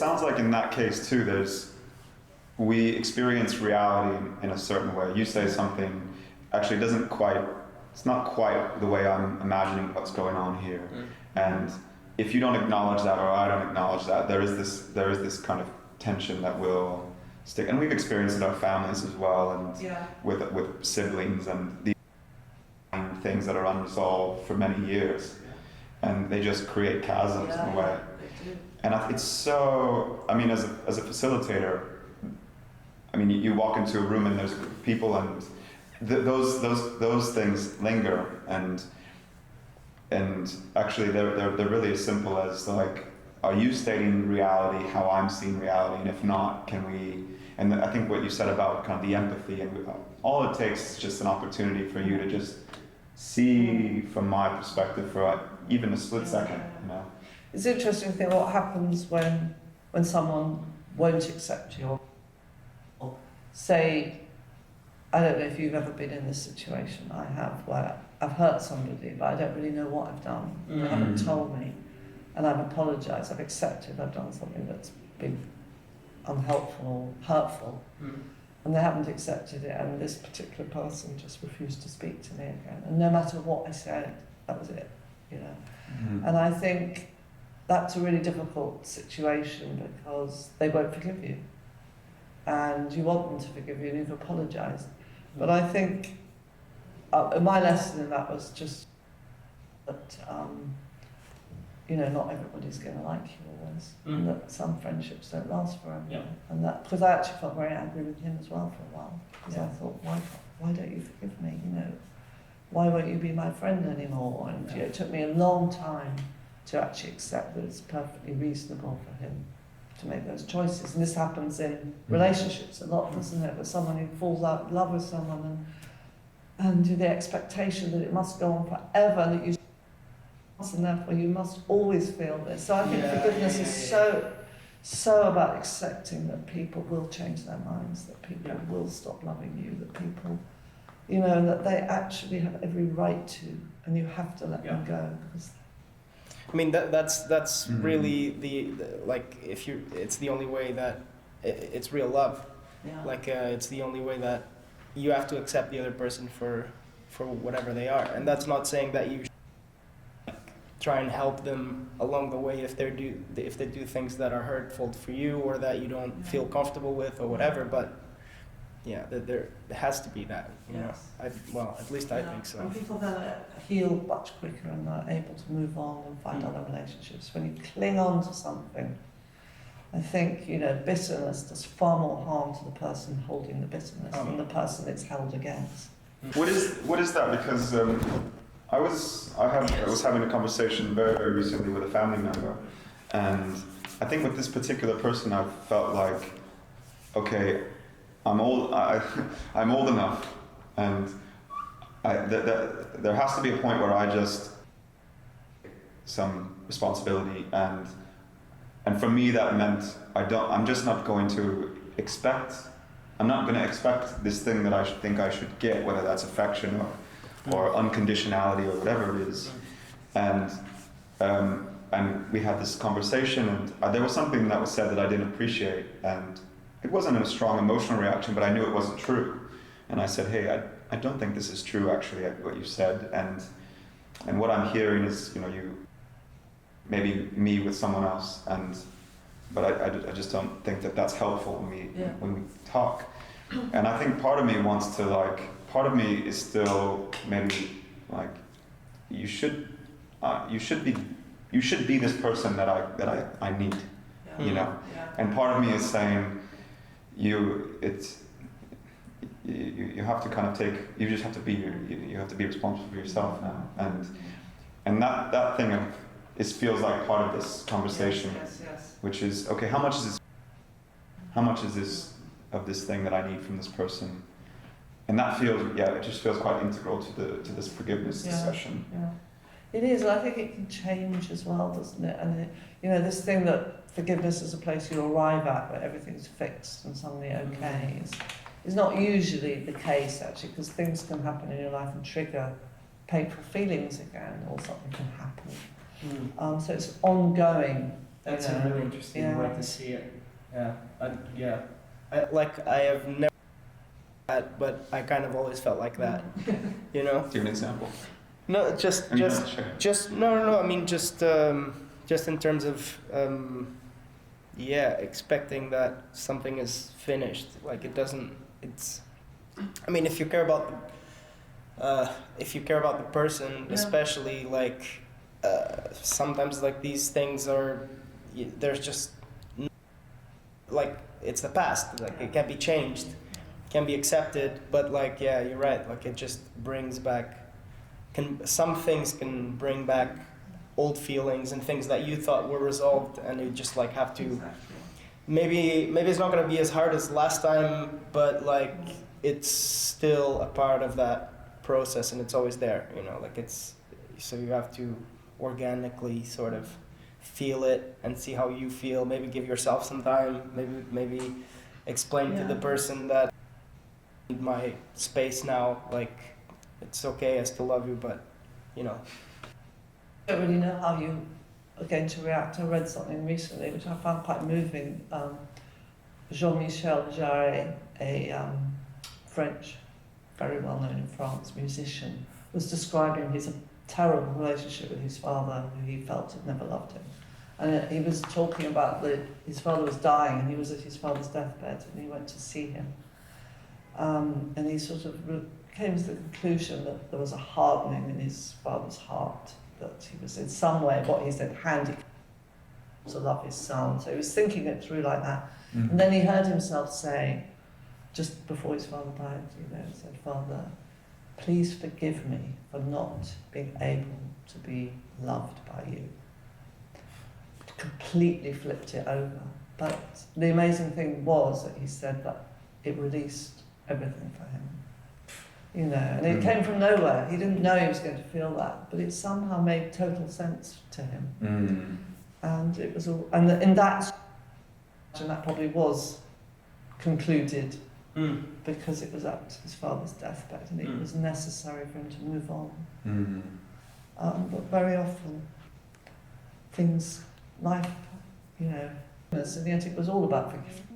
sounds like in that case too, we experience reality in a certain way. You say something, actually it's not quite the way I'm imagining what's going on here. And if you don't acknowledge that, or I don't acknowledge that, there is this kind of tension that will stick. And we've experienced it in our families as well, and with siblings, and these things that are unresolved for many years. And they just create chasms in a way. And it's so, I mean, as a facilitator, I mean, you walk into a room and there's people, and those things linger, and actually they're really as simple as like, are you stating reality how I'm seeing reality, and if not, can we? And I think what you said about kind of the empathy, and all it takes is just an opportunity for you to just see from my perspective for even a split second, you know. It's interesting to think what happens when someone won't accept you, or say, I don't know if you've ever been in this situation. I have, where I've hurt somebody, but I don't really know what I've done. They haven't told me, and I've apologised. I've accepted I've done something that's been unhelpful or hurtful, and they haven't accepted it. And this particular person just refused to speak to me again. And no matter what I said, that was it, you know. And I think that's a really difficult situation because they won't forgive you, and you want them to forgive you, and you've apologised. But I think my lesson in that was just that, you know, not everybody's going to like you always, and that some friendships don't last forever. And that, because I actually felt very angry with him as well for a while, because I thought, why don't you forgive me? You know, why won't you be my friend anymore? And you know, it took me a long time to actually accept that it's perfectly reasonable for him to make those choices. And this happens in relationships a lot, doesn't it? That someone who falls out of love with someone, and the expectation that it must go on forever, that you, and therefore you must always feel this. So I think forgiveness is so about accepting that people will change their minds, that people will stop loving you, that people, you know, and that they actually have every right to, and you have to let them go. Because I mean, that's really the like, if you, it's the only way that it's real love. Like it's the only way that you have to accept the other person for whatever they are, and that's not saying that you should try and help them along the way if they do things that are hurtful for you or that you don't feel comfortable with or whatever. But there has to be that, you know. Well, at least I think so. And people then heal much quicker and are able to move on and find other relationships. When you cling on to something, I think, you know, bitterness does far more harm to the person holding the bitterness than the person it's held against. What is that? Because I was having a conversation very, very recently with a family member, and I think with this particular person I felt like, okay, I'm old enough, and there has to be a point where I just some responsibility, and for me that meant I'm just not going to expect. I'm not going to expect this thing that I think I should get, whether that's affection or unconditionality or whatever it is, and we had this conversation, and there was something that was said that I didn't appreciate, and it wasn't a strong emotional reaction, but I knew it wasn't true. And I said, hey, I don't think this is true, actually, what you said. And what I'm hearing is, you know, you maybe me with someone else, but I just don't think that that's helpful when we talk. And I think part of me wants to, like, part of me is still maybe like, you should be this person that I need, you know. And part of me is saying, you have to kind of you just have to be you have to be responsible for yourself now, and that thing feels like part of this conversation, which is, okay, how much is this of this thing that I need from this person, and that feels it just feels quite integral to this forgiveness discussion. It is. I think it can change as well, doesn't it? And you know, this thing that forgiveness is a place you arrive at where everything's fixed and suddenly okay is not usually the case, actually, because things can happen in your life and trigger painful feelings again, or something can happen. So it's ongoing That's you a know. really interesting Yeah. way to see it. Yeah, I have never that, but I kind of always felt like that. You know? Give an example. No, just I mean, sure. no. I mean, just in terms of expecting that something is finished. Like it doesn't. It's. I mean, if you care about the person, Yeah. especially like sometimes like these things are there's just like it's the past. Like it can be changed, can be accepted. But like you're right. Like it just brings back. Some things can bring back old feelings and things that you thought were resolved, and you just like have to. Exactly. Maybe it's not gonna be as hard as last time, but like it's still a part of that process, and it's always there. You know, like it's so you have to organically sort of feel it and see how you feel. Maybe give yourself some time. Maybe explain to the Yeah. person that I need my space now. Like it's okay, I still love you, but you know. I don't really know how you are going to react. I read something recently which I found quite moving. Jean-Michel Jarre, a French, very well known in France, musician, was describing his terrible relationship with his father, who he felt had never loved him. And he was talking about his father was dying, and he was at his father's deathbed, and he went to see him. And he sort of came to the conclusion that there was a hardening in his father's heart, that he was in some way, what he said, handicapped to love his son. So he was thinking it through like that. And then he heard himself say, just before his father died, he said, "Father, please forgive me for not being able to be loved by you." Completely flipped it over. But the amazing thing was that he said that it released everything for him. You know, and it came from nowhere. He didn't know he was going to feel that, but it somehow made total sense to him. And it was all, and in that probably was concluded because it was at his father's deathbed, and it was necessary for him to move on. But very often, life, you know, and yet it was all about forgiveness.